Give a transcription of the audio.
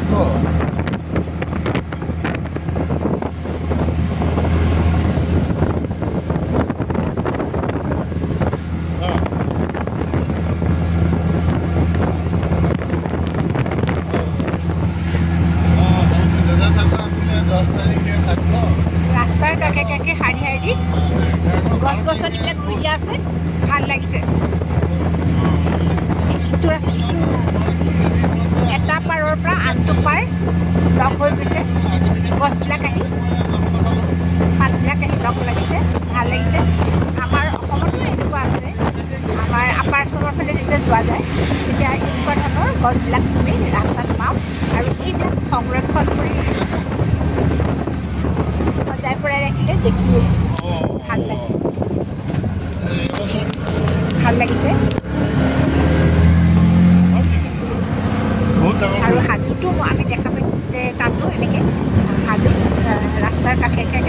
থাকো। ৰাস্তাৰ কাষে কাষে শাৰী শাৰী গছ গছনিবিলাক ৰুই আছে, ভাল লাগিছে। ইটো এটা পাৰৰ পৰা আনটো পাৰ লগ হৈ গৈছে, গছবিলাক আহি পাতবিলাক আহি লগ লাগিছে, ভাল লাগিছে। আমাৰ অসমতো এনেকুৱা আছে, আমাৰ আপাৰ আচামৰ ফালে যেতিয়া যোৱা যায় তেতিয়া এনেকুৱা ধৰণৰ গছবিলাক আমি ৰাস্তাত পাওঁ, আৰু এইবিলাক সংৰক্ষণ কৰি সজাই পৰাই ৰাখিলে দেখিয়ে ভাল লাগে, ভাল লাগিছে। আৰু হাজোতো আমি দেখা পাইছোঁ যে তাতো এনেকৈ হাজোত ৰাস্তাৰ কাষে কাষে